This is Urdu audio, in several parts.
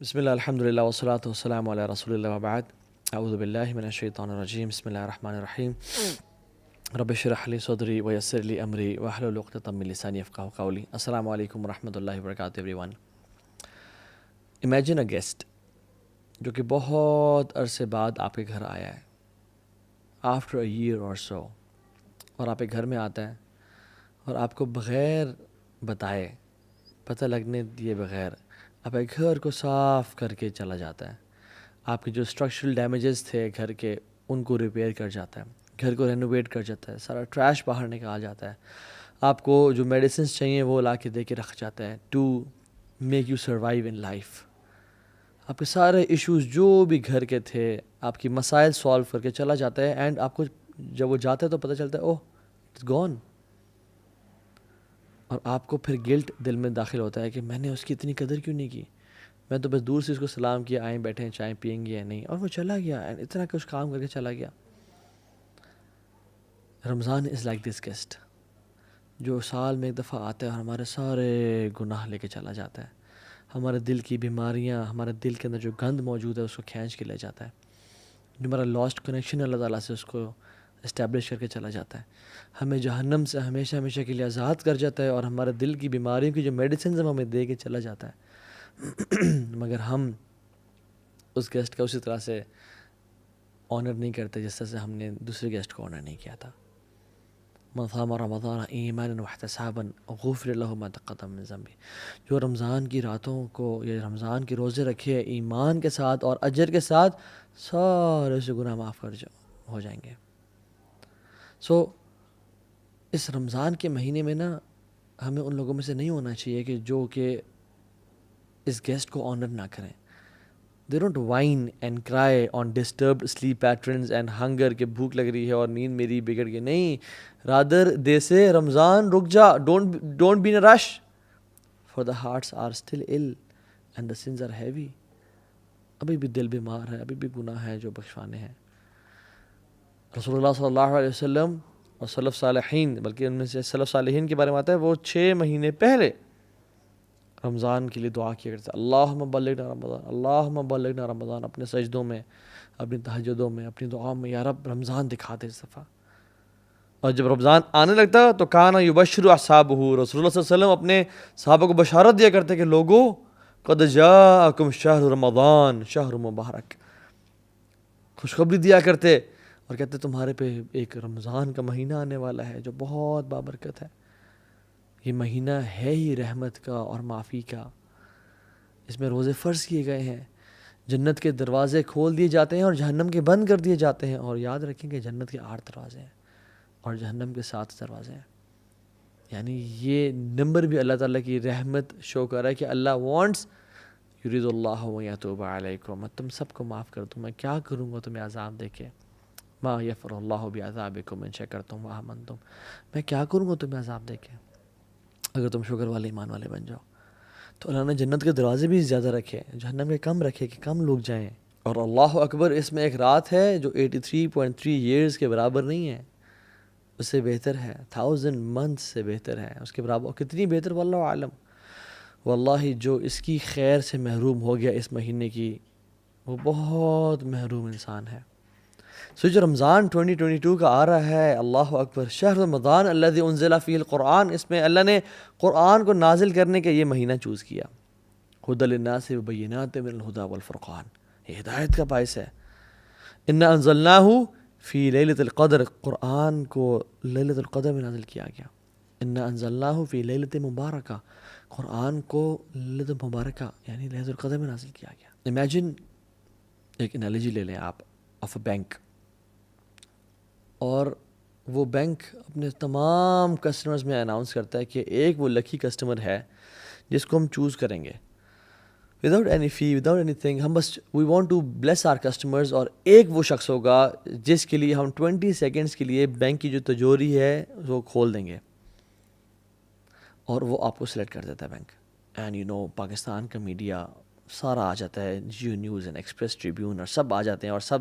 بسم اللہ الحمد للہ والصلاۃ والسلام علی رسول اللہ وبعد اعوذ باللہ من الشیطان الرجیم بسم اللہ الرحمن الرحیم رب اشرح لی صدری ویسر لی امری واحلل عقدۃ من لسانی یفقہوا قولی. السلام علیکم ورحمۃ اللہ وبرکاتہ every one. Imagine a guest جو کہ بہت عرصے بعد آپ کے گھر آیا ہے آفٹر اے ایئر اور سو، اور آپ کے گھر میں آتا ہے اور آپ کو بغیر بتائے، پتہ لگنے دیے بغیر آپ کے گھر کو صاف کر کے چلا جاتا ہے. آپ کے جو اسٹرکچرل ڈیمیجز تھے گھر کے ان کو ریپیئر کر جاتا ہے، گھر کو رینوویٹ کر جاتا ہے، سارا ٹریش باہر نکال جاتا ہے، آپ کو جو میڈیسنس چاہیے وہ لا کے دے کے رکھ جاتا ہے to make you survive in life. آپ کے سارے ایشوز جو بھی گھر کے تھے آپ کی مسائل سالو کر کے چلا جاتا ہے، اینڈ آپ کو جب وہ جاتا ہے تو پتہ چلتا ہے اوہ اٹس گون. اور آپ کو پھر گلٹ دل میں داخل ہوتا ہے کہ میں نے اس کی اتنی قدر کیوں نہیں کی، میں تو بس دور سے اس کو سلام کیا، آئیں بیٹھے ہیں چائے پئیں گے یا نہیں، اور وہ چلا گیا اینڈ اتنا کچھ کام کر کے چلا گیا. رمضان از لائک دس گیسٹ جو سال میں ایک دفعہ آتا ہے اور ہمارے سارے گناہ لے کے چلا جاتا ہے، ہمارے دل کی بیماریاں، ہمارے دل کے اندر جو گند موجود ہے اس کو کھینچ کے لے جاتا ہے، جو ہمارا لاسٹ کنیکشن اللہ تعالیٰ سے اس کو اسٹیبلش کر کے چلا جاتا ہے، ہمیں جہنم سے ہمیشہ ہمیشہ کے لیے آزاد کر جاتا ہے، اور ہمارے دل کی بیماریوں کی جو میڈیسنز ہمیں دے کے چلا جاتا ہے. مگر ہم اس گیسٹ کا اسی طرح سے آنر نہیں کرتے جس طرح سے ہم نے دوسرے گیسٹ کو آنر نہیں کیا تھا. من صام رمضان ایمانا واحتسابا غفر له ما تقدم من ذنبه. جو رمضان کی راتوں کو یا رمضان کے روزے رکھے ایمان کے ساتھ اور اجر کے ساتھ، سارے سے گناہ معاف ہو جائیں گے. اس رمضان کے مہینے میں نا ہمیں ان لوگوں میں سے نہیں ہونا چاہیے کہ جو کہ اس گیسٹ کو آنر نہ کریں. They don't whine and cry on disturbed sleep patterns and hunger کہ بھوک لگ رہی ہے اور نیند میری بگڑ گئی. نہیں، rather they say رمضان رک جا، don't be in a rush for the hearts are still ill and the sins are heavy. ابھی بھی دل بیمار ہے، ابھی بھی گناہ ہے جو بخشوانے ہیں. رسول اللہ صلی اللہ علیہ وسلم اور سلف صالحین، بلکہ ان میں سے سلف صالحین کے بارے میں آتا ہے وہ 6 مہینے پہلے رمضان کے لیے دعا کیا کرتے ہیں، اللہم بلغنا رمضان، اللہم بلغنا رمضان، اپنے سجدوں میں، اپنی تہجدوں میں، اپنی دعاؤں میں، یا رب رمضان دکھا دے اس دفعہ. اور جب رمضان آنے لگتا تو کانا یبشر اصحابہ، رسول اللہ صلی اللہ علیہ وسلم اپنے صحابہ کو بشارت دیا کرتے کہ لوگو قد جاءکم شہر رمضان شہر مبارک، خوشخبری دیا کرتے اور کہتے تمہارے پہ ایک رمضان کا مہینہ آنے والا ہے جو بہت بابرکت ہے. یہ مہینہ ہے ہی رحمت کا اور معافی کا، اس میں روزے فرض کیے گئے ہیں، جنت کے دروازے کھول دیے جاتے ہیں اور جہنم کے بند کر دیے جاتے ہیں. اور یاد رکھیں کہ جنت کے 8 دروازے ہیں اور جہنم کے 7 دروازے ہیں. یعنی یہ نمبر بھی اللہ تعالیٰ کی رحمت شو کر رہا ہے کہ اللہ وانٹس یرید اللہ ویتوب علیکم، میں تم سب کو معاف کر دوں. میں کیا کروں گا تمہیں عذاب دے کے، ما یفر اللہ بعذابکم ان شکرتم وآمنتم، میں کیا کروں گا تمہیں عذاب دے کے اگر تم شکر والے ایمان والے بن جاؤ. تو اللہ نے جنت کے دروازے بھی زیادہ رکھے، جہنم کے کم رکھے کہ کم لوگ جائیں. اور اللہ اکبر، اس میں ایک رات ہے جو 83.3 ایئرز کے برابر نہیں ہے، اس سے بہتر ہے، 1000 منتھ سے بہتر ہے، اس کے برابر. کتنی بہتر واللہ عالم. واللہ جو اس کی خیر سے محروم ہو گیا اس مہینے کی، وہ بہت محروم انسان ہے. سو جو رمضان 2022 کا آ رہا ہے، اللہ اکبر، شہر رمضان الذی انزل فیہ القرآن، اس میں اللہ نے قرآن کو نازل کرنے کا یہ مہینہ چوز کیا. ھدی للناس وبینات من الھدی والفرقان، یہ ہدایت کا باعث ہے. انا انزلناہ فی لیلۃ القدر، قرآن کو لیلۃ القدر میں نازل کیا گیا. انا انزلناہ فی لیلۃ مبارکہ، قرآن کو لیلۃ مبارکہ یعنی لیلۃ القدر میں نازل کیا گیا. امیجن، ایک انالوجی لے لیں آپ آف اے بینک، اور وہ بینک اپنے تمام کسٹمرز میں اناؤنس کرتا ہے کہ ایک وہ لکی کسٹمر ہے جس کو ہم چوز کریں گے without any fee, without anything. ہم بس we want to bless our customers, اور ایک وہ شخص ہوگا جس کے لیے ہم 20 سیکنڈز کے لیے بینک کی جو تجوری ہے وہ کھول دیں گے، اور وہ آپ کو سلیکٹ کر دیتا ہے bank. And you know Pakistan کا میڈیا سارا آ جاتا ہے، Geo news and Express Tribune, اور سب آ جاتے ہیں اور سب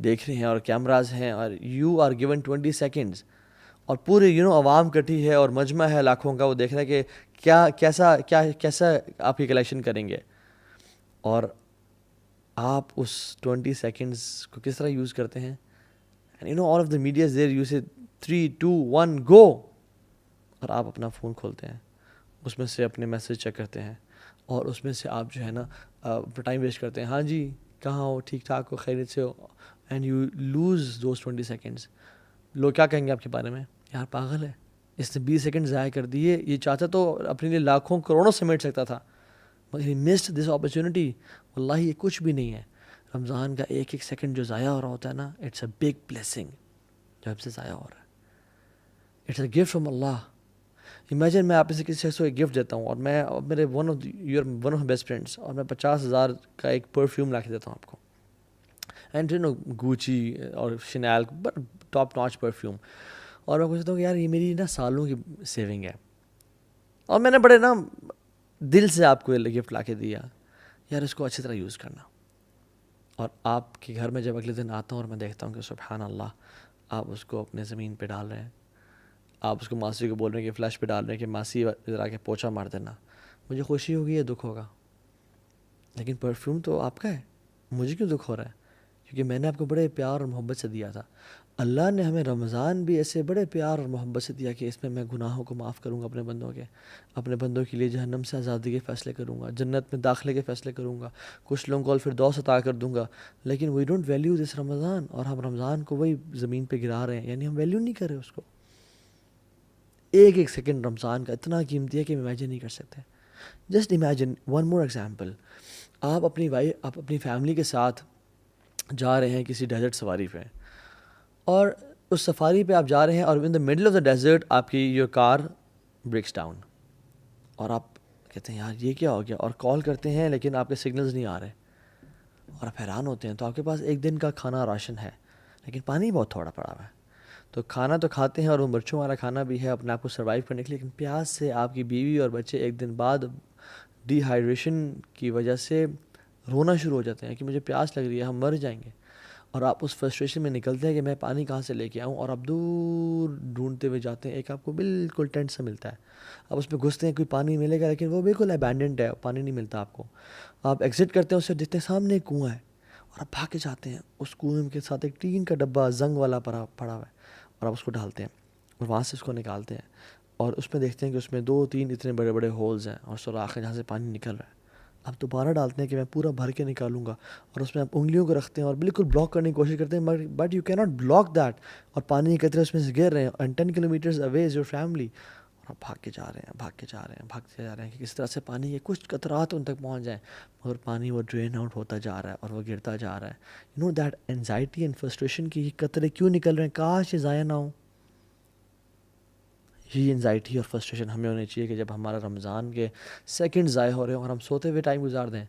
دیکھ رہے ہیں اور کیمراز ہیں، اور یو آر گیون 20 سیکنڈز، اور پورے عوام کٹھی ہے اور مجمع ہے لاکھوں کا، وہ دیکھ رہا ہے کہ کیسا آپ کی کلیکشن کریں گے. اور آپ اس 20 سیکنڈس کو کس طرح یوز کرتے ہیں. And you know all of the media is there, you say 3 2 1 گو، اور آپ اپنا فون کھولتے ہیں، اس میں سے اپنے میسیج چیک کرتے ہیں، اور اس میں سے آپ جو ہے نا ٹائم ویسٹ کرتے ہیں. ہاں جی کہاں ہو، ٹھیک ٹھاک ہو، خیریت سے ہو، and you lose those 20 seconds. لوگ کیا کہیں گے آپ کے بارے میں؟ یار پاگل ہے، اس نے 20 سیکنڈ ضائع کر دیے، یہ چاہتا تو اپنے لیے لاکھوں کروڑوں سمیٹ سکتا تھا، مگر ہی مسڈ دس اپرچونیٹی. واللہ یہ کچھ بھی نہیں ہے. رمضان کا ایک ایک سیکنڈ جو ضائع ہو رہا ہوتا ہے نا، اٹس اے بگ بلیسنگ جو ہم سے ضائع ہو رہا ہے. It's a gift from Allah. Imagine میں آپ میں سے کسی شخص کو ایک گفٹ دیتا ہوں، اور میں میرے ون آف بیسٹ فرینڈس، اور میں 50,000 کا ایک پرفیوم لا کے دیتا ہوں آپ کو، اینڈ یو نو گوچی اور شنیل ٹاپ ناچ پرفیوم، اور میں پوچھتا ہوں کہ یار یہ میری نا سالوں کی سیونگ ہے، اور میں نے بڑے نا دل سے آپ کو یہ گفٹ لا کے دیا، یار اس کو اچھی طرح یوز کرنا. اور آپ کے گھر میں جب اگلے دن آتا ہوں اور میں دیکھتا ہوں کہ سبحان اللہ آپ اس کو اپنے زمین پہ ڈال رہے ہیں، آپ اس کو ماسی کو بول رہے ہیں کہ فلش پہ ڈال رہے ہیں کہ ماسی ذرا کے پوچھا مار دینا، مجھے خوشی ہوگی یا دکھ ہوگا؟ لیکن پرفیوم تو آپ کا ہے، مجھے کیوں دکھ ہو رہا ہے؟ کیونکہ میں نے آپ کو بڑے پیار اور محبت سے دیا تھا. اللہ نے ہمیں رمضان بھی ایسے بڑے پیار اور محبت سے دیا کہ اس میں گناہوں کو معاف کروں گا اپنے بندوں کے لیے جہنم سے آزادی کے فیصلے کروں گا، جنت میں داخلے کے فیصلے کروں گا، کچھ لوگوں کو الفردوس عطا کر دوں گا. لیکن وی ڈونٹ ویلیو دس رمضان، اور ہم رمضان کو وہی زمین پہ گرا رہے ہیں، یعنی ہم ویلیو نہیں کر رہے اس کو. ایک ایک سیکنڈ رمضان کا اتنا قیمتی ہے کہ ہم امیجن نہیں کر سکتے. Just imagine one more example, آپ اپنی فیملی کے ساتھ جا رہے ہیں کسی ڈیزرٹ سفاری پہ، اور اس سفاری پہ آپ جا رہے ہیں، اور in the middle of the desert آپ کی یور کار بریکس ڈاؤن، اور آپ کہتے ہیں یار یہ کیا ہو گیا، اور کال کرتے ہیں لیکن آپ کے سگنلز نہیں آ رہے، اور آپ حیران ہوتے ہیں. تو آپ کے پاس ایک دن کا کھانا راشن ہے، لیکن پانی بہت تھوڑا پڑا ہوا ہے. تو کھانا تو کھاتے ہیں، اور وہ مرچوں والا کھانا بھی ہے اپنے آپ کو سروائیو کرنے کے لیے، لیکن پیاس سے آپ کی بیوی اور بچے ایک دن بعد ڈی ہائیڈریشن کی وجہ سے رونا شروع ہو جاتے ہیں کہ مجھے پیاس لگ رہی ہے، ہم مر جائیں گے. اور آپ اس فرسٹریشن میں نکلتے ہیں کہ میں پانی کہاں سے لے کے آؤں، اور آپ دور ڈھونڈتے ہوئے جاتے ہیں. ایک آپ کو بالکل ٹینٹ سا ملتا ہے، آپ اس پہ گھستے ہیں کوئی پانی ملے گا، لیکن وہ بالکل ابینڈنڈ ہے، پانی نہیں ملتا آپ کو. آپ ایگزٹ کرتے ہیں، اس سے دیکھتے ہیں سامنے ایک کنواں ہے، اور آپ بھاگ کے جاتے ہیں. اس کنویں کے ساتھ ایک ٹین کا ڈبہ زنگ والا پڑا ہوا ہے، اور آپ اس کو ڈالتے ہیں، اور وہاں سے اس کو نکالتے ہیں، اور اس میں دیکھتے ہیں کہ اس میں 2-3 اتنے بڑے بڑے ہولز ہیں، اور سوراخ ہے جہاں سے پانی نکل رہا ہے. آپ دوبارہ ڈالتے ہیں کہ میں پورا بھر کے نکالوں گا، اور اس میں آپ انگلیوں کو رکھتے ہیں اور بالکل بلاک کرنے کی کوشش کرتے ہیں، بٹ یو کی ناٹ بلاک دیٹ، اور پانی کے قطرے اس میں سے گر رہے ہیں، and 10 kilometres away is your family, اور آپ بھاگتے جا رہے ہیں کہ کس طرح سے پانی کے کچھ قطرات ان تک پہنچ جائیں، مگر پانی وہ ڈرین آؤٹ ہوتا جا رہا ہے اور وہ گرتا جا رہا ہے. You know that anxiety and frustration کی یہ قطرے کیوں نکل رہے ہیں، کاش یہ ضائع نہ ہوں. یہ انزائٹی اور فرسٹریشن ہمیں ہونی چاہیے کہ جب ہمارا رمضان کے سیکنڈ ضائع ہو رہے ہوں اور ہم سوتے ہوئے ٹائم گزار دیں،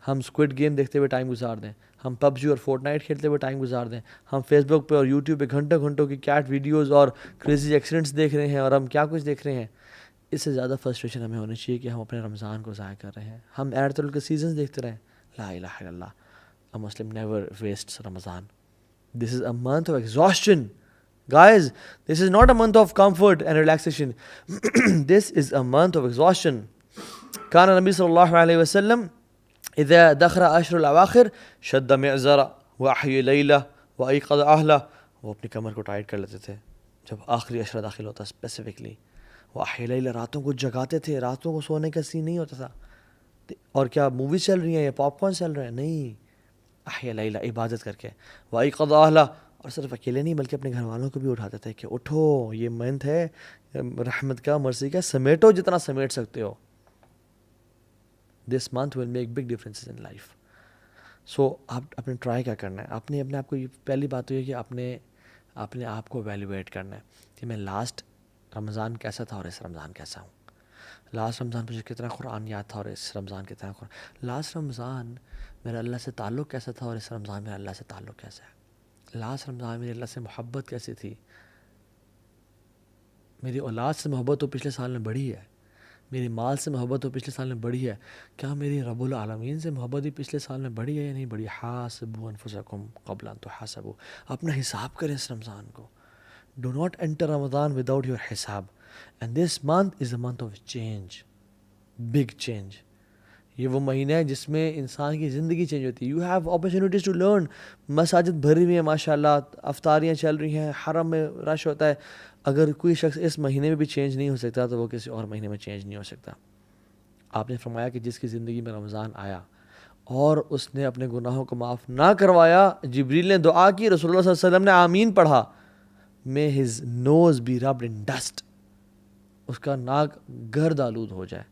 ہم اسکوڈ گیم دیکھتے ہوئے ٹائم گزار دیں، ہم پب جی اور فورٹ نائٹ کھیلتے ہوئے ٹائم گزار دیں، ہم فیس بک پہ اور یوٹیوب پہ گھنٹوں کی کیٹ ویڈیوز اور کریزی ایکسیڈنٹس دیکھ رہے ہیں، اور ہم کیا کچھ دیکھ رہے ہیں. اس سے زیادہ فرسٹریشن ہمیں ہونی چاہیے کہ ہم اپنے رمضان کو ضائع کر رہے ہیں، ہم ایڈ کے سیزنز دیکھتے رہیں. لا الہ الا اللہ، a Muslim never wastes Ramadan. This is a month of exhaustion. Guys, this is not a month of comfort and relaxation. This is a month of exhaustion. كان النبي صلى الله عليه وسلم إذا دخل عشر الأواخر شد معزرة وأحيي ليلة وأيقظ أهله. وہ اپنی کمر کو ٹائٹ کر لیتے تھے جب آخری عشرہ داخل ہوتا اسپیسیفکلی. وأحيي ليلة، راتوں کو جگاتے تھے، راتوں کو سونے کا سین نہیں ہوتا تھا. اور کیا موویز چل رہی ہیں یا پاپ کارن چل رہے ہیں؟ نہیں، احیا لیلہ، عبادت کر کے. وایقظ اہلہ، اور صرف اکیلے نہیں بلکہ اپنے گھر والوں کو بھی اٹھاتے تھے کہ اٹھو، یہ منتھ ہے رحمت کا، مرضی کا، سمیٹو جتنا سمیٹ سکتے ہو. This month will make big differences in life. So آپ نے ٹرائی کیا کرنا ہے، اپنے آپ کو، یہ پہلی بات تو یہ کہ اپنے آپ کو ایویلویٹ کرنا ہے کہ میں لاسٹ رمضان کیسا تھا اور اس رمضان کیسا ہوں. لاسٹ رمضان مجھے کتنا قرآن یاد تھا اور اس رمضان کتنا قرآن. لاسٹ رمضان میرا اللہ سے تعلق کیسا تھا اور اس رمضان میرا اللہ سے تعلق کیسا ہے. لاسٹ رمضان میری اللہ سے محبت کیسی تھی، میری اولاد سے محبت تو پچھلے سال میں بڑھی ہے، میری مال سے محبت تو پچھلے سال میں بڑھی ہے. کیا میری رب العالمین سے محبت بھی پچھلے سال میں بڑھی ہے یا نہیں بڑھی؟ حاسبوا انفسکم قبل ان تحاسبوا. اپنا حساب کریں اس رمضان کو. Do not enter Ramzan without your hisab. And this month is a month of change, big change. یہ وہ مہینہ ہے جس میں انسان کی زندگی چینج ہوتی ہے. You have opportunities to learn. مساجد بھری ہوئی ہیں ماشاء اللہ, افطاریاں چل رہی ہیں, حرم میں رش ہوتا ہے. اگر کوئی شخص اس مہینے میں بھی چینج نہیں ہو سکتا تو وہ کسی اور مہینے میں چینج نہیں ہو سکتا. آپ نے فرمایا کہ جس کی زندگی میں رمضان آیا اور اس نے اپنے گناہوں کو معاف نہ کروایا, جبریل نے دعا کی, رسول اللہ صلی اللہ علیہ وسلم نے آمین پڑھا, may his nose be rubbed in dust, اس کا ناک گرد آلود ہو جائے.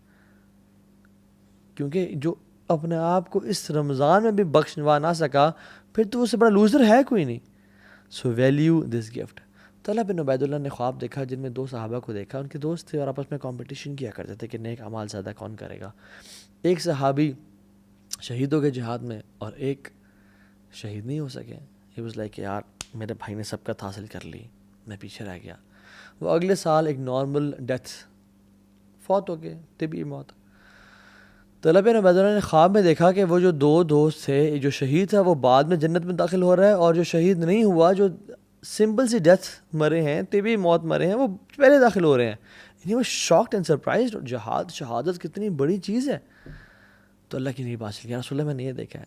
کیونکہ جو اپنے آپ کو اس رمضان میں بھی بخشوا نہ سکا, پھر تو اس سے بڑا لوزر ہے کوئی نہیں. سو ویلیو دس گفٹ. طلحہ بن عبید اللہ نے خواب دیکھا جن میں 2 صحابہ کو دیکھا, ان کے دوست تھے اور آپس میں کمپٹیشن کیا کرتے تھے کہ نیک اعمال زیادہ کون کرے گا. ایک صحابی شہید ہو گئے جہاد میں اور ایک شہید نہیں ہو سکے. ہی واز لائک یار میرے بھائی نے سبقت حاصل کر لی, میں پیچھے رہ گیا. وہ اگلے سال ایک نارمل ڈیتھ فوت ہو گئے, طبی موت. طلحہ بن عبید اللہ نے خواب میں دیکھا کہ وہ جو 2 دوست تھے, جو شہید تھا وہ بعد میں جنت میں داخل ہو رہا ہے, اور جو شہید نہیں ہوا, جو سمپل سی ڈیتھ مرے ہیں, طبی موت مرے ہیں, وہ پہلے داخل ہو رہے ہیں. یعنی وہ شاکڈ اینڈ سرپرائزڈ. شہادت کتنی بڑی چیز ہے. تو اللہ کی نہیں بات چلی, یا رسول اللہ میں نے یہ دیکھا ہے.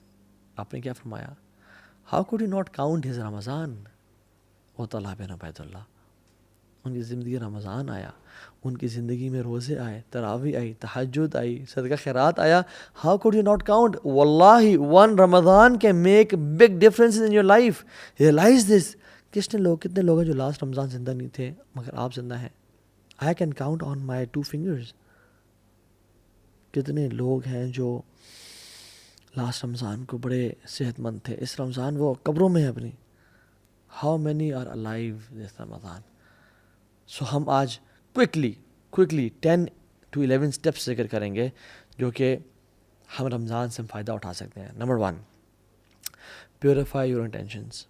آپ نے کیا فرمایا, how could you not count his Ramzan. وہ طلحہ بن عبید اللہ, ان کی زندگی رمضان آیا, ان کی زندگی میں روزے آئے, تراویح آئی, تہجد آئی, صدقہ خیرات آیا. How could you not count. واللہ one Ramzan can make big difference in your life. Realise this. کتنے لوگ ہیں جو لاسٹ رمضان زندہ نہیں تھے مگر آپ زندہ ہیں. I can count on my 2 fingers. کتنے لوگ ہیں جو لاسٹ رمضان کو بڑے صحت مند تھے, اس رمضان وہ قبروں میں ہیں اپنی. ہاؤ مینی آر الائیو دس رمضان. سو ہم آج کوئکلی 10 to 11 اسٹیپس ذکر کریں گے جو کہ ہم رمضان سے فائدہ اٹھا سکتے ہیں. Number 1, purify your intentions.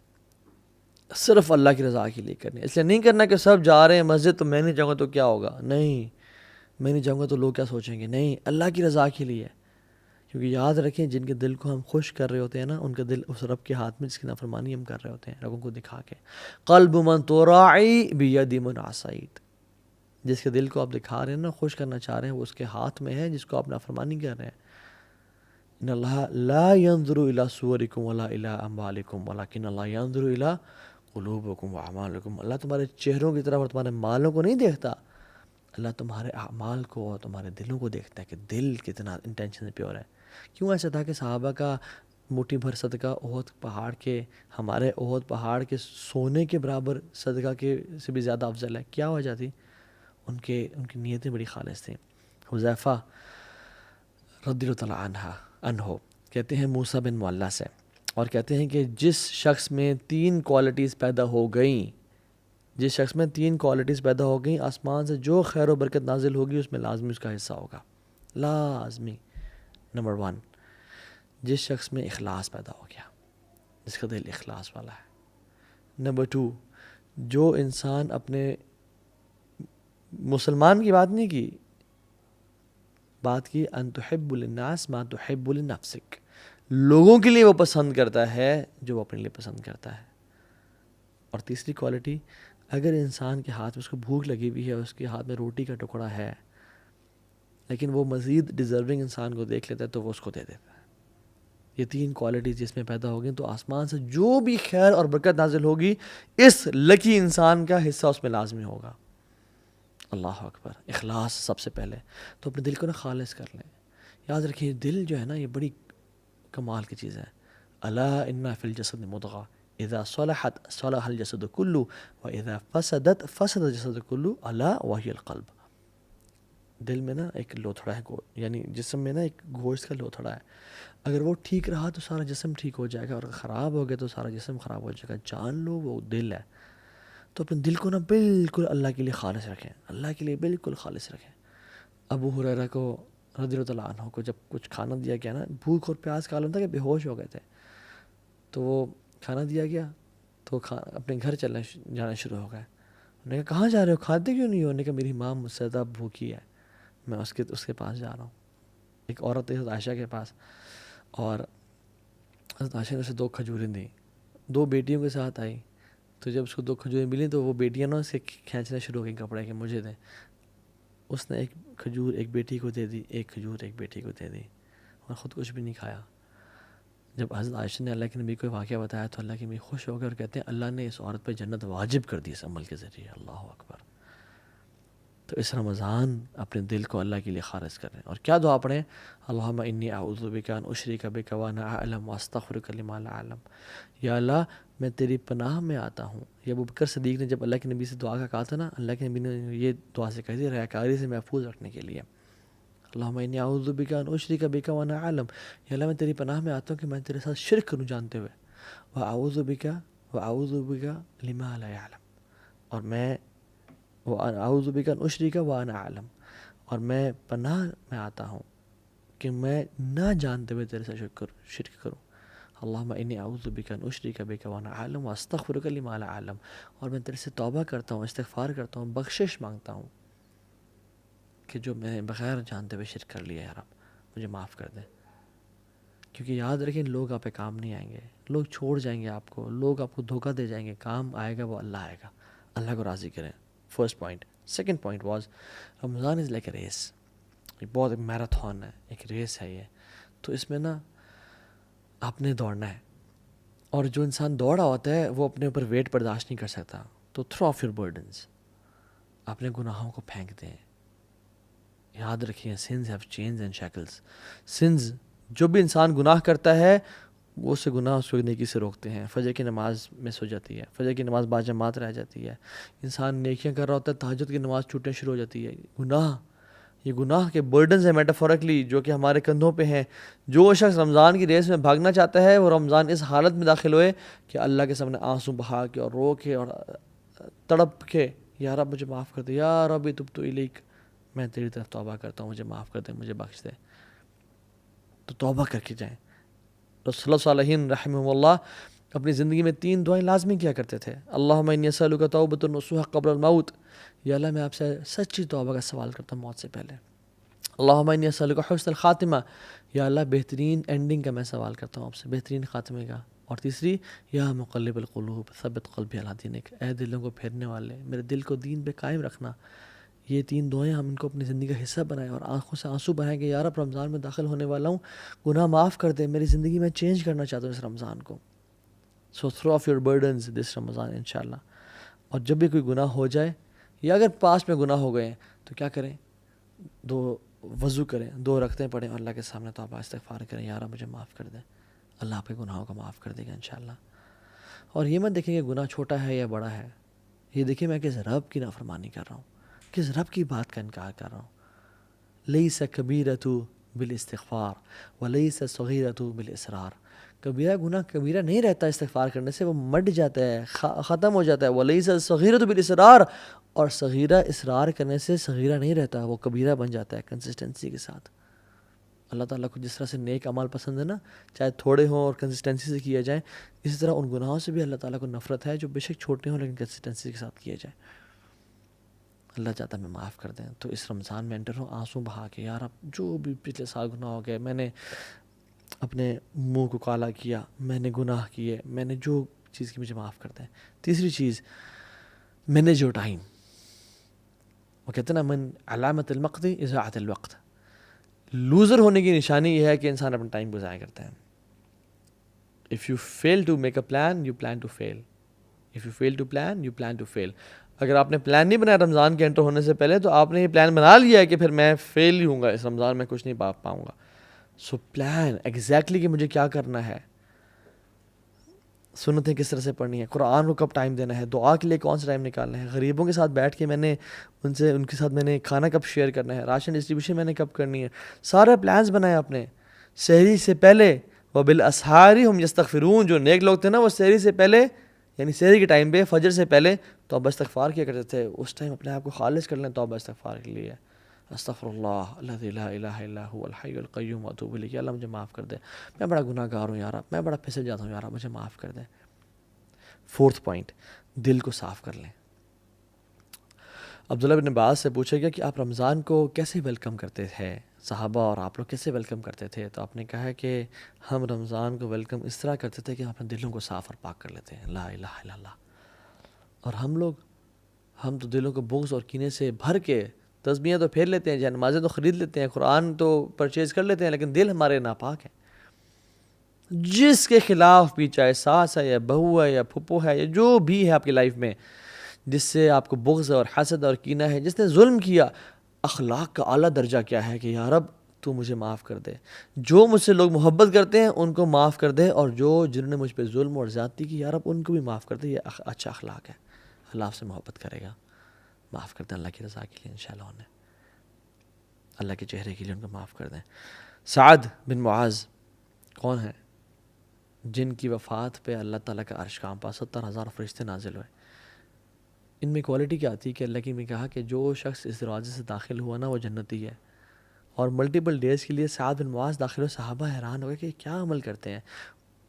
صرف اللہ کی رضا کے لیے کرنی. اس لیے نہیں کرنا کہ سب جا رہے ہیں مسجد تو میں نہیں جاؤں گا تو کیا ہوگا. نہیں, میں نہیں جاؤں گا تو لوگ کیا سوچیں گے. نہیں, اللہ کی رضا کے لیے. کیونکہ یاد رکھیں جن کے دل کو ہم خوش کر رہے ہوتے ہیں نا, ان کا دل اس رب کے ہاتھ میں جس کی نافرمانی ہم کر رہے ہوتے ہیں لوگوں کو دکھا کے. قلب من تراعی بید من عصیت. جس کے دل کو آپ دکھا رہے ہیں نا, خوش کرنا چاہ رہے ہیں, وہ اس کے ہاتھ میں ہے جس کو آپ نافرمانی کر رہے ہیں. ان اللہ لا ينظر الى صورکم ولا الى اموالکم ولکن اللہ ينظر الى قلوبکم واعمالکم. اللہ تمہارے چہروں کی طرف اور تمہارے مالوں کو نہیں دیکھتا, اللہ تمہارے اعمال کو اور تمہارے دلوں کو دیکھتا ہے کہ دل کتنا انٹینشن پیور ہے. کیوں ایسا تھا کہ صحابہ کا مٹھی بھر صدقہ احد پہاڑ کے, ہمارے احد پہاڑ کے سونے کے برابر صدقہ کے سے بھی زیادہ افضل ہے. کیا وجہ تھی؟ ان کی نیتیں بڑی خالص تھیں. حذیفہ رضی اللہ تعالیٰ عنہ کہتے ہیں موسیٰ بن معلہ سے, اور کہتے ہیں کہ جس شخص میں 3 کوالٹیز پیدا ہو گئیں, آسمان سے جو خیر و برکت نازل ہوگی اس میں لازمی اس کا حصہ ہوگا, لازمی. نمبر 1, جس شخص میں اخلاص پیدا ہو گیا, جس کا دل اخلاص والا ہے. نمبر 2, جو انسان اپنے مسلمان کی بات نہیں کی, بات کی ان تحب للناس ما تحب لنفسک. لوگوں کے لیے وہ پسند کرتا ہے جو وہ اپنے لیے پسند کرتا ہے. اور تیسری کوالٹی, اگر انسان کے ہاتھ میں اس کو بھوک لگی ہوئی ہے, اس کے ہاتھ میں روٹی کا ٹکڑا ہے, لیکن وہ مزید ڈیزرونگ انسان کو دیکھ لیتا ہے تو وہ اس کو دے دیتا ہے. یہ 3 کوالٹیز جس میں پیدا ہوگی تو آسمان سے جو بھی خیر اور برکت نازل ہوگی اس لکی انسان کا حصہ اس میں لازمی ہوگا. اللہ اکبر. اخلاص سب سے پہلے. تو اپنے دل کو نا خالص کر لیں. یاد رکھیں دل جو ہے نا یہ بڑی کمال کی چیز ہے. الا ان فی الجسد مضغہ اذا صلحت صلح الجسد کلہ واذا فسدت فسد الجسد کلہ الا وہی القلب. دل میں نا ایک لوتھڑا ہے, یعنی جسم میں نا ایک گوشت کا لوتھڑا ہے. اگر وہ ٹھیک رہا تو سارا جسم ٹھیک ہو جائے گا, اور اگر خراب ہو گیا تو سارا جسم خراب ہو جائے گا. جان لو وہ دل ہے. تو اپنے دل کو نا بالکل اللہ کے لیے خالص رکھیں, اللہ کے لیے بالکل خالص رکھیں. ابو ہریرہ کو رضی اللہ عنہ کو جب کچھ کھانا دیا گیا نا, بھوک اور پیاس کا عالم تھا کہ بے ہوش ہو گئے تھے, تو وہ کھانا دیا گیا تو اپنے گھر جانا شروع ہو گئے. انہوں نے کہا کہاں جا رہے ہو, کھاتے کیوں نہیں ہو؟ انہوں نے کہا میری ماں مجھ سے زیادہ بھوکی ہے, میں اس کے پاس جا رہا ہوں. ایک عورت ہے عائشہ کے پاس, اور حضرت عائشہ نے اسے 2 کھجوریں دیں. 2 بیٹیوں کے ساتھ آئی, تو جب اس کو 2 کھجوریں ملیں تو وہ بیٹیاں نا اسے کھینچنا شروع ہو گئی کپڑے کے, مجھے دیں. اس نے 1 کھجور ایک بیٹی کو دے دی, 1 کھجور ایک بیٹی کو دے دی. اور خود کچھ بھی نہیں کھایا. جب حضرت عائشہ نے اللہ کے نبی کو واقعہ بتایا تو اللہ کے نبی خوش ہو گئے اور کہتے ہیں اللہ نے اس عورت پہ جنت واجب کر دی اس عمل کے ذریعے. اللہ اکبر. تو اس رمضان اپنے دل کو اللہ کے لیے خالص کریں. اور کیا دعا پڑھیں؟ اللہم انی اعوذ بک ان اشرک بک وانا اعلم واستغفرک لما لا اعلم. یا اللہ میں تیری پناہ میں آتا ہوں. یہ ابو بکر صدیق نے جب اللہ کے نبی سے دعا کا کہا تھا نا، اللہ کے نبی نے یہ دعا سے کہی تھی ریاکاری سے محفوظ رکھنے کے لیے. اللہم انی اعوذ بک ان اشرک بک وانا اعلم. یا اللہ میں تیری پناہ میں آتا ہوں کہ میں تیرے ساتھ شرک کروں جانتے ہوئے. واعوذ بک لما لا اعلم. اور میں اعوذ بک ان اشرک وانا اعلم، اور میں پناہ میں آتا ہوں کہ میں نہ جانتے ہوئے تیرے سے شرک کروں. اللہم انی اعوذ بک ان اشرک بک وانا اعلم واستغفرک لما لا اعلم. اور میں تیرے سے توبہ کرتا ہوں، استغفار کرتا ہوں، بخشش مانگتا ہوں کہ جو میں نے بغیر جانتے ہوئے شرک کر لیا ہے، رب مجھے معاف کر دے. کیونکہ یاد رکھیں لوگ آپ پہ کام نہیں آئیں گے، لوگ چھوڑ جائیں گے آپ کو، لوگ آپ کو دھوکہ دے جائیں گے. کام آئے گا وہ اللہ آئے گا. اللہ کو راضی کریں. First point. Second point was Ramzan is like a race. یہ بہت ایک میراتھن ہے، ایک ریس ہے یہ. تو اس میں نا آپ نے دوڑنا ہے، اور جو انسان دوڑا ہوتا ہے وہ اپنے اوپر ویٹ برداشت نہیں کر سکتا. تو تھرو آف یور برڈنس، اپنے گناہوں کو پھینک دیں. یاد رکھیں sins have chains and shackles. Sins, جو بھی انسان گناہ کرتا ہے وہ اس سے گناہ اس کو نیکی سے روکتے ہیں. فجر کی نماز مس ہو جاتی ہے، فجر کی نماز باجماعت رہ جاتی ہے. انسان نیکیاں کر رہا ہوتا ہے، تہجد کی نماز چھوٹنے شروع ہو جاتی ہے. یہ گناہ کے برڈنز ہیں میٹافورکلی جو کہ ہمارے کندھوں پہ ہیں. جو شخص رمضان کی ریس میں بھاگنا چاہتا ہے وہ رمضان اس حالت میں داخل ہوئے کہ اللہ کے سامنے آنسو بہا کے اور رو کے اور تڑپ کے یا رب مجھے معاف کر دے، یا رب تبت الیک، میں تیری طرف توبہ کرتا ہوں، مجھے معاف کر دے، مجھے بخش دے. تو توبہ کر کے جائیں. رسول اللہ صالحین رحمہ اللہ اپنی زندگی میں 3 دعائیں لازمی کیا کرتے تھے. اللہم انی اسألک توبۃ نصوح قبل الموت. یا اللہ میں آپ سے سچی توبہ کا سوال کرتا ہوں موت سے پہلے. اللہم انی اسألک حسن الخاتمہ. یا اللہ بہترین اینڈنگ کا میں سوال کرتا ہوں آپ سے، بہترین خاتمے کا. اور تیسری، یا مقلب القلوب ثبت قلبی علی دینک. اے دلوں کو پھیرنے والے، میرے دل کو دین پہ قائم رکھنا. یہ 3 دعائیں ہم ان کو اپنی زندگی کا حصہ بنائیں اور آنکھوں سے آنسو بہائیں کہ یا رب رمضان میں داخل ہونے والا ہوں، گناہ معاف کر دے، میری زندگی میں چینج کرنا چاہتا ہوں اس رمضان کو. سو تھرو آف یور برڈنز دس رمضان انشاءاللہ. اور جب بھی کوئی گناہ ہو جائے یا اگر پاس میں گناہ ہو گئے ہیں تو کیا کریں؟ 2 وضو کریں، 2 رکعتیں پڑھیں اور اللہ کے سامنے توبہ استغفار کریں، یا رب مجھے معاف کر دے. اللہ آپ کے گناہوں کو معاف کر دے گا انشاءاللہ. اور یہ مت دیکھیں کہ گناہ چھوٹا ہے یا بڑا ہے، یہ دیکھیں میں کس رب کی نافرمانی کر رہا ہوں، کس رب کی بات کا انکار کر رہا ہوں. لیس کبیرۃ بالاستغفار ولیس صغیرۃ بالاصرار. کبیرہ گناہ کبیرہ نہیں رہتا استغفار کرنے سے، وہ مٹ جاتا ہے، ختم ہو جاتا ہے. ولیس صغیرۃ بالاصرار، اور صغیرہ اصرار کرنے سے صغیرہ نہیں رہتا، وہ کبیرہ بن جاتا ہے کنسسٹنسی کے ساتھ. اللہ تعالیٰ کو جس طرح سے نیک اعمال پسند ہے نا، چاہے تھوڑے ہوں اور کنسسٹنسی سے کیا جائیں، اسی طرح ان گناہوں سے بھی اللہ تعالیٰ کو نفرت ہے جو بے شک چھوٹے ہوں لیکن کنسسٹنسی کے ساتھ کیے جائیں. اللہ چاہتا ہے میں معاف کر دیں. تو اس رمضان میں انٹر ہوں آنسو بہا کے، یار اب جو بھی پچھلے سال گناہ ہو گئے، میں نے اپنے منہ کو کالا کیا، میں نے گناہ کیے، میں نے جو چیز کی، مجھے معاف کر دیں. تیسری چیز، مینیج یور ٹائم. وہ کہتے ہیں نا من علامت المقت اضاعت الوقت. لوزر ہونے کی نشانی یہ ہے کہ انسان اپنا ٹائم کو ضائع کرتا ہے. If you fail to make a plan, you plan to fail. If you fail to plan, you plan to fail. اگر آپ نے پلان نہیں بنایا رمضان کے انٹر ہونے سے پہلے تو آپ نے یہ پلان بنا لیا ہے کہ پھر میں فیل ہی ہوں گا اس رمضان میں، کچھ نہیں پاؤں گا. سو پلان ایگزیکٹلی کہ مجھے کیا کرنا ہے، سنتیں کس طرح سے پڑھنی ہے، قرآن کو کب ٹائم دینا ہے، دعا کے لیے کون سا ٹائم نکالنا ہے، غریبوں کے ساتھ بیٹھ کے میں نے ان کے ساتھ میں نے کھانا کب شیئر کرنا ہے، راشن ڈسٹریبیوشن میں نے کب کرنی ہے. سارے پلانز بنائے آپ نے. سحری سے پہلے وبالاسحار هم یستغفرون، جو نیک لوگ تھے نا وہ سحری سے پہلے یعنی سحری کے ٹائم پہ فجر سے پہلے توبہ استغفار کیا کرتے تھے. اس ٹائم اپنے آپ کو خالص کر لیں توبہ استغفار کے لیے. استغفر اللہ الذی لا الہ الا هو الحی القیوم واتوب الیہ. اللہ مجھے معاف کر دے، میں بڑا گناہ گار ہوں یار، میں بڑا پھسل جاتا ہوں یار، مجھے معاف کر دے. 4تھ پوائنٹ، دل کو صاف کر لیں. عبداللہ بن عباس سے پوچھا گیا کہ آپ رمضان کو کیسے ویلکم کرتے تھے، صحابہ اور آپ لوگ کیسے ویلکم کرتے تھے؟ تو آپ نے کہا کہ ہم رمضان کو ویلکم اس طرح کرتے تھے کہ ہم اپنے دلوں کو صاف اور پاک کر لیتے ہیں. لا الہ الا اللہ. اور ہم تو دلوں کو بغض اور کینے سے بھر کے تسبیحیں تو پھیر لیتے ہیں, جان نمازیں تو خرید لیتے ہیں, قرآن تو پرچیز کر لیتے ہیں, لیکن دل ہمارے ناپاک ہے. جس کے خلاف بھی, چاہے ساس ہے یا بہو ہے یا پھپھو ہے یا جو بھی ہے آپ کی لائف میں, جس سے آپ کو بغض اور حسد اور کینہ ہے, جس نے ظلم کیا, اخلاق کا اعلیٰ درجہ کیا ہے کہ یا رب تو مجھے معاف کر دے. جو مجھ سے لوگ محبت کرتے ہیں ان کو معاف کر دے, اور جنہوں نے مجھ پہ ظلم اور زیادتی کی, یا رب ان کو بھی معاف کر دے. یہ اچھا اخلاق ہے. اللہ آپ سے محبت کرے گا, معاف کر دیں اللہ کی رضا کے لیے انشاءاللہ, انہیں اللہ کے چہرے کے لیے ان کو معاف کر دیں. سعد بن معاذ کون ہے؟ جن کی وفات پہ اللہ تعالیٰ کا عرش کانپا, 70,000 فرشتے نازل ہوئے. ان میں کوالٹی کیا آتی ہے کہ اللہ کی نے کہا کہ جو شخص اس دروازے سے داخل ہوا نا وہ جنتی ہے. اور ملٹیپل ڈیز کے لیے سعد بن معاذ داخل ہوئے. صحابہ حیران ہو گئے کہ کیا عمل کرتے ہیں.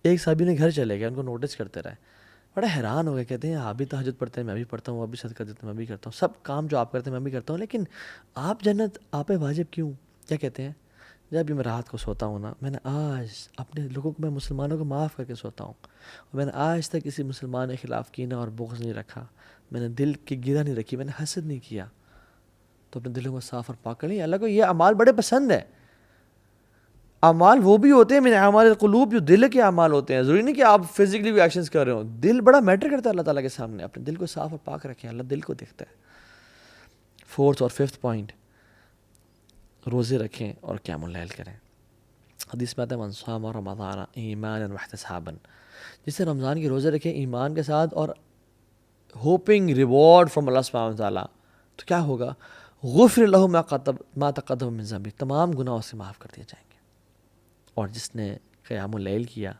ایک صحابی نے گھر چلے گئے, ان کو نوٹس کرتے رہے, بڑا حیران ہو گئے. کہتے ہیں آپ بھی تہجد پڑھتے ہیں, میں بھی پڑھتا ہوں, آپ بھی صدقہ دیتے ہیں, میں بھی کرتا ہوں, سب کام جو آپ کرتے ہیں میں بھی کرتا ہوں, لیکن آپ جنت آپ پہ واجب کیوں؟ کیا کہتے ہیں؟ جب بھی میں رات کو سوتا ہوں نا, میں نے آج اپنے لوگوں کو, میں مسلمانوں کو معاف کر کے سوتا ہوں, اور میں نے آج تک کسی مسلمان کے خلاف کینہ اور بغض نہیں رکھا, میں نے دل کی گرہ نہیں رکھی, میں نے حسد نہیں کیا. تو اپنے دلوں کو صاف اور پاک کر لیں. اللہ کو یہ اعمال بڑے پسند ہے. اعمال وہ بھی ہوتے ہیں من اعمال القلوب, جو دل کے اعمال ہوتے ہیں. ضروری نہیں کہ آپ فزیکلی بھی ایکشنز کر رہے ہو, دل بڑا میٹر کرتا ہے اللہ تعالیٰ کے سامنے. اپنے دل کو صاف اور پاک رکھیں, اللہ دل کو دیکھتا ہے. 4th اور 5th پوائنٹ, روزے رکھیں اور قیام اللیل کریں. حدیث میں آتا ہے من صام رمضان ایمانا واحتسابا, جس سے رمضان کے روزے رکھیں ایمان کے ساتھ اور ہوپنگ ریوارڈ فرام اللہ سبحانہ وتعالیٰ, تو کیا ہوگا؟ غفر لہ ما تقدم من ذنبہ, تمام گناہ سے معاف کر دیے جائیں گے. اور جس نے قیام اللیل کیا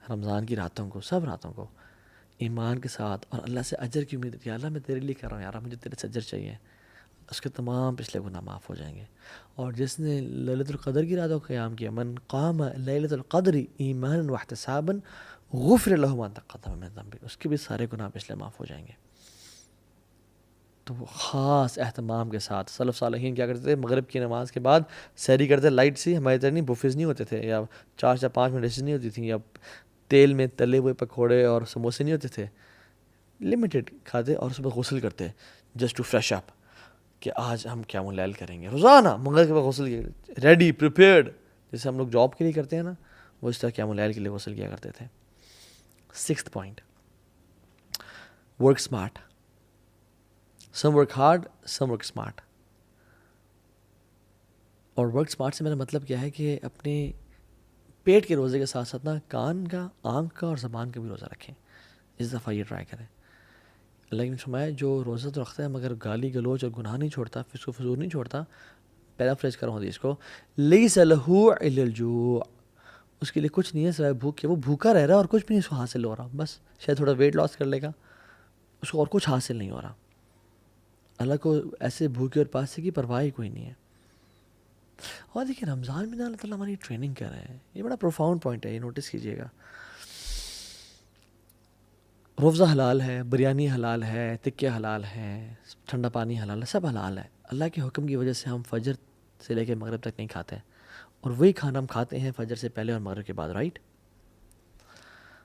رمضان کی راتوں کو, سب راتوں کو, ایمان کے ساتھ اور اللہ سے اجر کی امید, یا اللہ میں تیرے لیے کر رہا ہوں, یار مجھے تیرے سے اجر چاہیے, اس کے تمام پچھلے گناہ معاف ہو جائیں گے. اور جس نے لیلۃ القدر کی راتوں کو قیام کیا, من قام لیلۃ القدر ایمانا واحتسابا غفر لہ ما تقدم من ذنبہ, اس کے بھی سارے گناہ پچھلے معاف ہو جائیں گے. تو وہ خاص اہتمام کے ساتھ سلف صالحین کیا کرتے تھے, مغرب کی نماز کے بعد سحری کرتے, لائٹ سی, ہماری طرح نہیں بفیز نہیں ہوتے تھے, یا 4 یا 5 منٹ ڈشز نہیں ہوتی تھیں, یا تیل میں تلے ہوئے پکوڑے اور سموسے نہیں ہوتے تھے, لمیٹڈ کھاتے, اور صبح غسل کرتے جسٹ ٹو فریش اپ کہ آج ہم قیام اللیل کریں گے. روزانہ مغرب کے بعد غسل, ریڈی پریپیئرڈ, جیسے ہم لوگ جاب کے لیے کرتے ہیں نا, وہ اس طرح قیام اللیل کے لیے غسل کیا کرتے تھے. 6th point, work smart. Some work hard, some work smart. اور ورک اسمارٹ سے میرا مطلب کیا ہے کہ اپنے پیٹ کے روزے کے ساتھ ساتھ نا کان کا, آنکھ کا اور زبان کا بھی روزہ رکھیں. اس دفعہ یہ ٹرائی کریں. اللہ نے فرمایا جو روزہ تو رکھتا ہے مگر گالی گلوچ اور گناہ نہیں چھوڑتا, فسق و فجور نہیں چھوڑتا, پیرافریز کر رہا ہوں حدیث کو, لیس لہ الا الجوع, اس کے لیے کچھ نہیں ہے سوائے بھوک کے. وہ بھوکا رہ رہا ہے اور کچھ بھی نہیں اس کو حاصل ہو رہا, بس شاید تھوڑا ویٹ لاس کر لے گا, اس کو اور کچھ حاصل نہیں ہو رہا. اللہ کو ایسے بھوکے اور پیاسے کی پرواہ ہی کوئی نہیں ہے. اور دیکھیں رمضان میں اللہ تعالیٰ ہماری ٹریننگ کر رہے ہیں. یہ بڑا پروفاؤنڈ پوائنٹ ہے, یہ نوٹس کیجیے گا. روزہ حلال ہے, بریانی حلال ہے, تکے حلال ہیں, ٹھنڈا پانی حلال ہے, سب حلال ہے. اللہ کے حکم کی وجہ سے ہم فجر سے لے کے مغرب تک نہیں کھاتے, اور وہی کھانا ہم کھاتے ہیں فجر سے پہلے اور مغرب کے بعد, رائٹ؟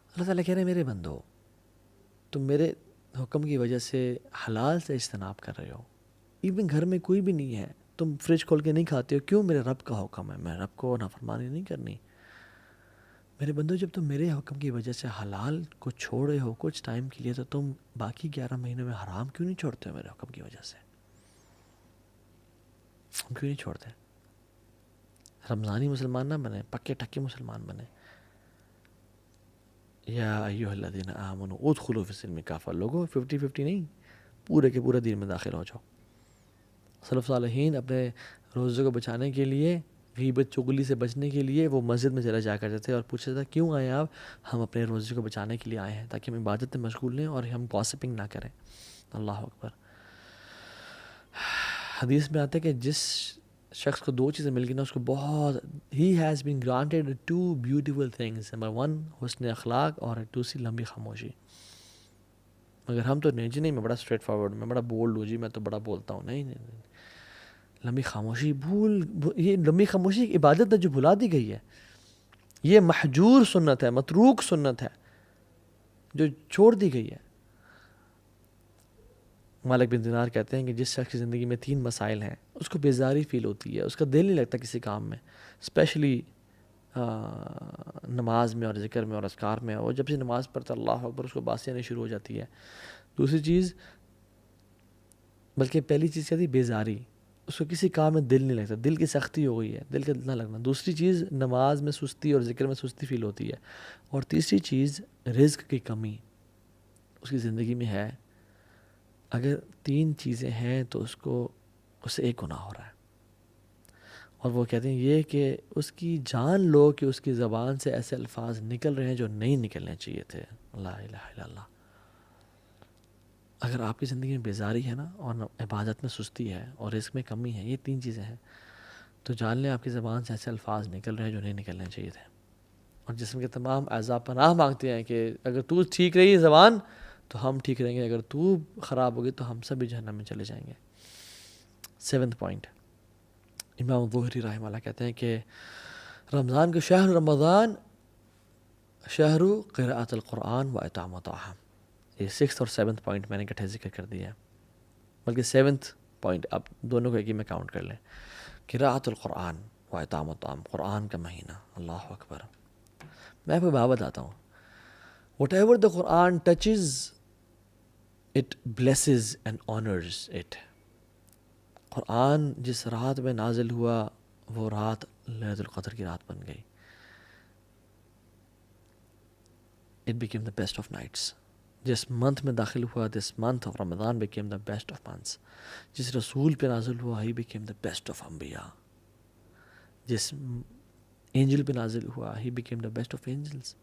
اللہ تعالیٰ کہہ رہے ہیں میرے بندو, تم میرے حکم کی وجہ سے حلال سے اجتناب کر رہے ہو, ایون گھر میں کوئی بھی نہیں ہے, تم فریج کھول کے نہیں کھاتے ہو, کیوں؟ میرے رب کا حکم ہے, میں رب کو نافرمانی نہیں کرنی. میرے بندو جب تم میرے حکم کی وجہ سے حلال کو چھوڑے ہو کچھ ٹائم کے لیے, تو تم باقی 11 مہینوں میں حرام کیوں نہیں چھوڑتے ہو میرے حکم کی وجہ سے؟ ہم کیوں نہیں چھوڑتے؟ رمضانی مسلمان نہ بنے, پکے ٹکے مسلمان بنے. یا ایھا الذین آمنوا ادخلوا فی السلم کافہ, لوگوں 50-50 نہیں, پورے کے پورے دین میں داخل ہو جاؤ. سلف صالحین اپنے روزے کو بچانے کے لیے, غیبت چغلی سے بچنے کے لیے وہ مسجد میں چلا جا کرتے تھے اور پوچھتے تھے کیوں آئے آپ؟ ہم اپنے روزے کو بچانے کے لیے آئے ہیں تاکہ ہم عبادت میں مشغول لیں اور ہم گاسپنگ نہ کریں. اللہ اکبر. حدیث میں آتا ہے کہ جس شخص کو 2 چیزیں مل گئی نا, اس کو بہت, he has been granted 2 beautiful things. Number 1 حسن اخلاق, اور دوسری لمبی خاموشی. مگر ہم تو نہیں جی, نہیں میں بڑا اسٹریٹ فارورڈ, میں بڑا بولڈ ہوں جی, میں تو بڑا بولتا ہوں. نہیں, لمبی خاموشی یہ لمبی خاموشی ایک عبادت ہے جو بھلا دی گئی ہے. یہ محجور سنت ہے, متروک سنت ہے جو چھوڑ دی گئی ہے. مالک بن دینار کہتے ہیں کہ جس شخص کی زندگی میں 3 مسائل ہیں اس کو بیزاری فیل ہوتی ہے, اس کا دل نہیں لگتا کسی کام میں, اسپیشلی نماز میں اور ذکر میں اور اذکار میں. اور جب سے نماز پڑھتا اللہ اکبر اس کو باسیں آنی شروع ہو جاتی ہے. دوسری چیز, بلکہ پہلی چیز کیا تھی, بیزاری, اس کو کسی کام میں دل نہیں لگتا, دل کی سختی ہو گئی ہے, دل کا نہ لگنا. دوسری چیز نماز میں سستی اور ذکر میں سستی فیل ہوتی ہے. اور تیسری چیز رزق کی کمی اس کی زندگی میں ہے. اگر 3 چیزیں ہیں تو اس سے ایک گناہ ہو رہا ہے. اور وہ کہتے ہیں یہ کہ اس کی جان لو کہ اس کی زبان سے ایسے الفاظ نکل رہے ہیں جو نہیں نکلنے چاہیے تھے. لا الہ الا اللہ. اگر آپ کی زندگی میں بیزاری ہے نا, اور عبادت میں سستی ہے, اور رزق میں کمی ہے, یہ 3 چیزیں ہیں, تو جان لیں آپ کی زبان سے ایسے الفاظ نکل رہے ہیں جو نہیں نکلنے چاہیے تھے. اور جسم کے تمام اعضاء پناہ مانگتے ہیں کہ اگر تو ٹھیک رہی زبان تو ہم ٹھیک رہیں گے, اگر تو خراب ہوگی تو ہم سب بھی جہنم میں چلے جائیں گے. 7th پوائنٹ, امام ظہری رحمہ اللہ کہتے ہیں کہ رمضان کے شہر رمضان شہر قراءۃ القرآن و اطعام الطعام. یہ 6th اور 7th پوائنٹ میں نے اکٹھے ذکر کر دیا ہے, بلکہ 7th پوائنٹ آپ دونوں کو ایک ہی میں کاؤنٹ کر لیں. قراءۃ القرآن و اطعام الطعام, قرآن کا مہینہ, اللہ اکبر. میں آپ کو بات بتاتا ہوں, whatever the Quran touches it blesses and honors it. قرآن جس رات میں نازل ہوا وہ رات لیلۃ القدر کی رات بن گئی. It became the best of nights. جس منتھ میں داخل ہوا, this month of Ramadan became the best of months. جس رسول پہ نازل ہوا he became the best of انبیاء. جس اینجل پہ نازل ہوا he became the best of angels.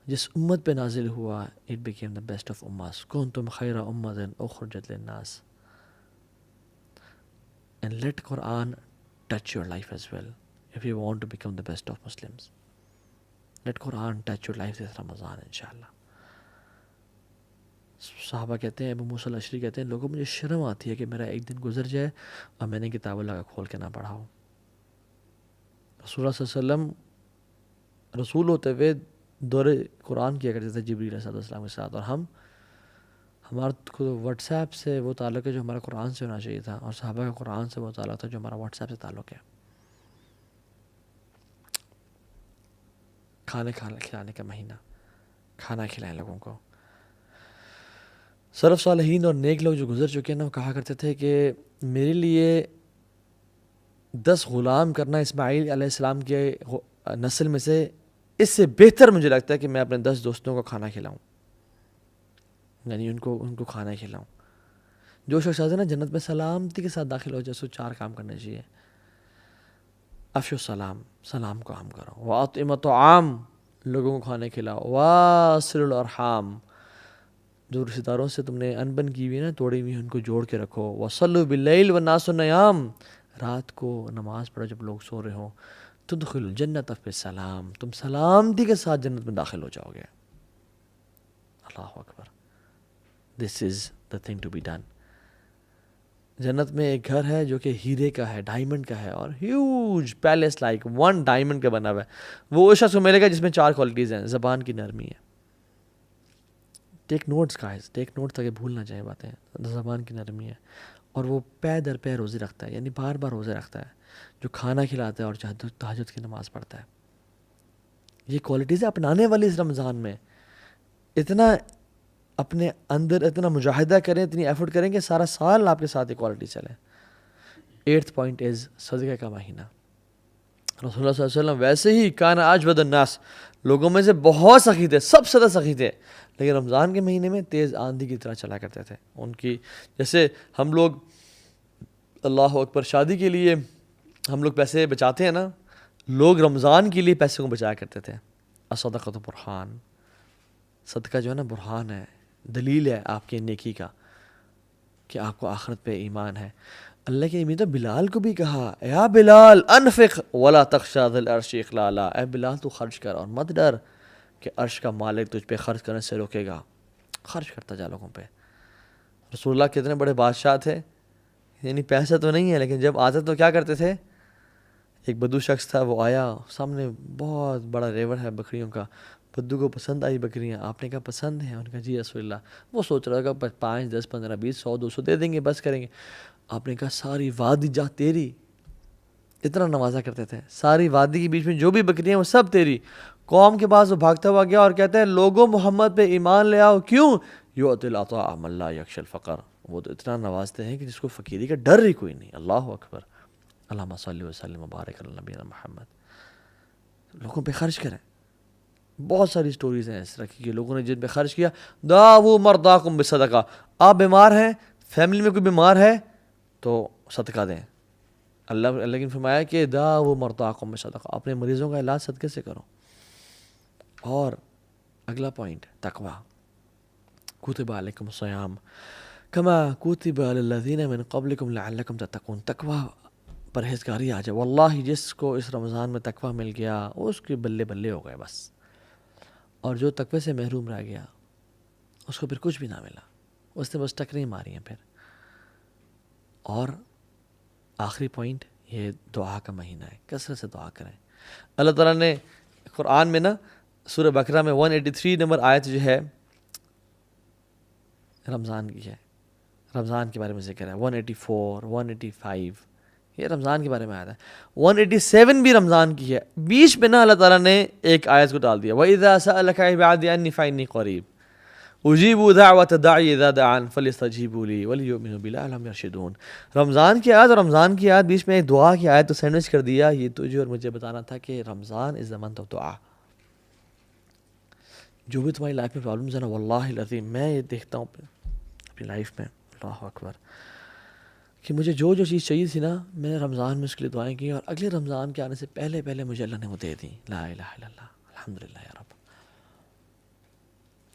جس امت پہ نازل ہوا it became the best of امmas. کنتم خیر امۃ اخرجت للناس. And let Quran touch your life as well if you want to become the best of Muslims. Let Quran touch your life this Ramadan inshallah. صحابہ کہتے ہیں, ابو موسیٰ الاشعری کہتے ہیں, لوگوں مجھے شرم آتی ہے کہ میرا ایک دن گزر جائے اور میں نے کتاب اللہ کا کھول کے نہ پڑھا ہو. رسول اللہ صلی اللہ علیہ وسلم رسول ہوتے ہوئے دور قرآن کیا کرتے تھے جبریل علیہ السلام کے ساتھ, اور ہمارا واٹس ایپ سے وہ تعلق ہے جو ہمارا قرآن سے ہونا چاہیے تھا, اور صحابہ کا قرآن سے وہ تعلق تھا جو ہمارا واٹس ایپ سے تعلق ہے. کھانے کھلانے کا مہینہ, کھانا کھلائیں لوگوں کو. سلف صالحین اور نیک لوگ جو گزر چکے ہیں نا, وہ کہا کرتے تھے کہ میرے لیے 10 غلام کرنا اسماعیل علیہ السلام کے نسل میں سے اس سے بہتر مجھے لگتا ہے کہ میں اپنے 10 دوستوں کو کھانا کھلاؤں, یعنی ان کو کھانا کھلاؤں. جو شخص آتے ہیں نا جنت میں سلامتی کے ساتھ داخل ہو جائے, سو 4 کام کرنے چاہیے. افشو السلام, سلام کو عام کرو. واطعموا الطعام, لوگوں کو کھانے کھلاؤ. واصلوا الارحام, جو رشتہ داروں سے تم نے انبن کی ہوئی نا, توڑی ہوئی, ان کو جوڑ کے رکھو. وصلوا باللیل والناس نیام, رات کو نماز پڑھو جب لوگ سو رہے ہوں. تدخلوا الجنۃ بالسلام, تم سلامتی کے ساتھ جنت میں داخل ہو جاؤ گے. اللہ اکبر. This is the thing to be done. جنت میں ایک گھر ہے جو کہ ہیرے کا ہے, ڈائمنڈ کا ہے, اور ہیوج پیلس لائک 1 ڈائمنڈ کا بنا ہوا ہے. وہ اس شخص کو ملے گا جس میں 4 کوالٹیز ہیں. زبان کی نرمی ہے, ٹیک نوٹس گائز, ٹیک نوٹس تاکہ بھول نہ جائیں باتیں. زبان کی نرمی ہے, اور وہ پے در پے روزے رکھتا ہے, یعنی بار بار روزے رکھتا ہے, جو کھانا کھلاتا ہے اور تہجد کی نماز پڑھتا ہے. یہ کوالٹیزیں اپنانے والی اس رمضان میں. اتنا اپنے اندر اتنا مجاہدہ کریں, اتنی ایفرٹ کریں کہ سارا سال آپ کے ساتھ یہ کوالٹی چلے. 8th پوائنٹ از صدقہ کا مہینہ. رسول اللہ صلی اللہ علیہ وسلم ویسے ہی کان اجود الناس, لوگوں میں سے بہت سخی تھے, سب سے زیادہ سخی تھے, لیکن رمضان کے مہینے میں تیز آندھی کی طرح چلا کرتے تھے. ان کی جیسے ہم لوگ اللہ اکبر شادی کے لیے ہم لوگ پیسے بچاتے ہیں نا, لوگ رمضان کے لیے پیسے کو بچایا کرتے تھے. الصدقۃ برہان, صدقہ جو ہے نا برہان ہے, دلیل ہے آپ کے نیکی کا کہ آپ کو آخرت پہ ایمان ہے. اللہ کے امید بلال کو بھی کہا, یا بلال انفق ولا تخشى ذی العرش اخلالا, اے بلال تو خرچ کر اور مت ڈر کہ عرش کا مالک تجھ پہ خرچ کرنے سے روکے گا. خرچ کرتا جا لوگوں پہ. رسول اللہ کتنے بڑے بادشاہ تھے, یعنی پیسہ تو نہیں ہے لیکن جب آتے تو کیا کرتے تھے, ایک بدو شخص تھا، وہ آیا، سامنے بہت بڑا ریور ہے بکریوں کا، بدو کو پسند آئی بکریاں، آپ نے کہا پسند ہیں؟ انہوں نے کہا جی رسول اللہ۔ وہ سوچ رہا تھا 5 10 15 20 100 200 دے دیں گے، بس کریں گے۔ آپ نے کہا ساری وادی جا تیری، اتنا نوازا کرتے تھے، ساری وادی کے بیچ میں جو بھی بکریاں وہ سب تیری۔ قوم کے پاس وہ بھاگتا ہوا گیا اور کہتے ہیں لوگوں محمد پہ ایمان لے آؤ، کیوں؟ یؤتی العطاء من لا یخشی الفقر، وہ تو اتنا نوازتے ہیں کہ جس کو فقیری کا ڈر ہی کوئی نہیں۔ اللہ اکبر، اللہم صلی وسلم وبارک علی نبینا محمد۔ لوگوں پہ خرچ کریں۔ بہت ساری سٹوریز ہیں اس طرح کی کہ لوگوں نے جن پہ خرچ کیا۔ داؤ مرضاکم بصدقہ، آپ بیمار ہیں، فیملی میں کوئی بیمار ہے تو صدقہ دیں۔ اللہ نے فرمایا کہ داؤ مرضاکم بصدقہ، اپنے مریضوں کا علاج صدقے سے کرو۔ اور اگلا پوائنٹ تقوی، کتب علیکم الصیام کما کتب علی الذین من قبلکم لعلکم تتقون۔ تقوی، پرہیزگاری آ جائے، واللہ جس کو اس رمضان میں تقوی مل گیا اس کے بلے بلے ہو گئے بس، اور جو تقوی سے محروم رہ گیا اس کو پھر کچھ بھی نہ ملا، اس نے بس ٹکریں ماری ہیں پھر۔ اور آخری پوائنٹ، یہ دعا کا مہینہ ہے، کثرت سے دعا کریں۔ اللہ تعالیٰ نے قرآن میں نا سورہ بقرہ میں 183 نمبر آیت جو ہے رمضان کی ہے، رمضان کے بارے میں ذکر ہے۔ 184 185 یہ رمضان کے بارے میں آیا ہے۔ 187 بھی رمضان کی ہے۔ بیچ میں نا اللہ تعالیٰ نے ایک آیت کو ڈال دیا، وَإِذَا سَأَلَكَ عِبَادِي عَنِّي فَإِنِّي قَرِيبٌ اجیبوا دعوت الداعی اذا دعان فلیستجیبوا لی ولیؤمنوا بی لعلہم یرشدون۔ رمضان کی آیت اور رمضان کی آیت بیچ میں ایک دعا کی آیت تو سینڈوچ کر دیا۔ یہ تجھے اور مجھے بتانا تھا کہ رمضان از the month of دعا۔ جو بھی تمہاری لائف میں پرابلمز ہیں نا، واللہ العظیم میں یہ دیکھتا ہوں اپنی لائف میں، اللہ اکبر، کہ مجھے جو چیز چاہیے تھی نا، میں نے رمضان میں اس کے لیے دعائیں کی، اور اگلے رمضان کے آنے سے پہلے مجھے اللہ نے وہ دے دی۔ لا الہ الا اللہ، الحمدللہ یا رب۔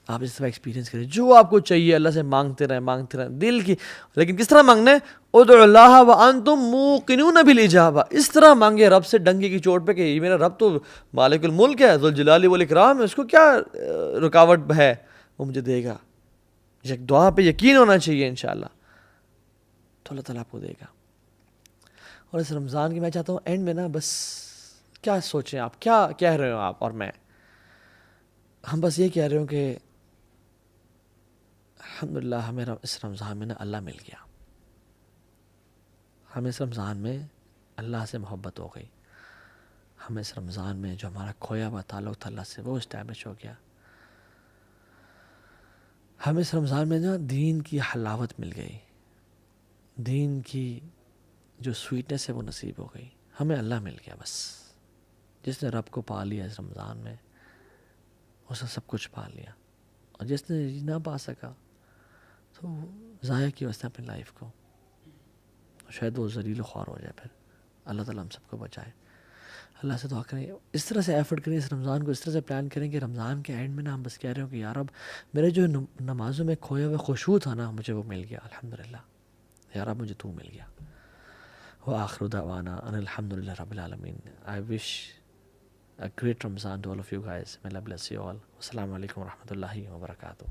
آپ اس طرح ایکسپیرینس کریں، جو آپ کو چاہیے اللہ سے مانگتے رہیں دل کی، لیکن کس طرح مانگنا ہے؟ ادعوا اللہ وانتم موقنون بالاجابہ، اس طرح مانگے رب سے ڈنگے کی چوٹ پہ کہ یہ میرا رب تو مالک الملک ہے، ذوالجلال والاکرام ہے، اس کو کیا رکاوٹ ہے، وہ مجھے دے گا۔ یک دعا پہ یقین ہونا چاہیے انشاءاللہ، تو اللہ تعالیٰ آپ کو دے گا۔ اور اس رمضان کی میں چاہتا ہوں اینڈ میں نا بس کیا سوچیں آپ، کیا کہہ رہے ہو آپ اور میں، ہم بس یہ کہہ رہے ہوں کہ الحمدللہ ہمیں اس رمضان میں نا اللہ مل گیا، ہمیں اس رمضان میں اللہ سے محبت ہو گئی، ہمیں اس رمضان میں جو ہمارا کھویا ہوا تعلق تھا اللہ سے وہ اسٹیبلش ہو گیا، ہمیں اس رمضان میں نا دین کی حلاوت مل گئی، دین کی جو سویٹنس ہے وہ نصیب ہو گئی، ہمیں اللہ مل گیا بس۔ جس نے رب کو پا لیا اس رمضان میں اس نے سب کچھ پا لیا، اور جس نے نہ پا سکا تو ضائع کی اس نے اپنی لائف کو، شاید وہ ذلیل و خوار ہو جائے۔ پھر اللہ تعالیٰ ہم سب کو بچائے۔ اللہ سے دعا کریں، اس طرح سے ایفرٹ کریں، اس رمضان کو اس طرح سے پلان کریں کہ رمضان کے اینڈ میں نا ہم بس کہہ رہے ہوں کہ یا رب میرے جو نمازوں میں کھویا ہوا خشوع تھا نا مجھے وہ مل گیا، الحمدللہ یا رب مجھے تو مل گیا۔ وآخر دعوانا ان الحمدللہ رب العالمین۔ I wish a great Ramzan to all of you guys. May Allah bless you all. Wassalamu alaikum wa rahmatullahi wa barakatuh.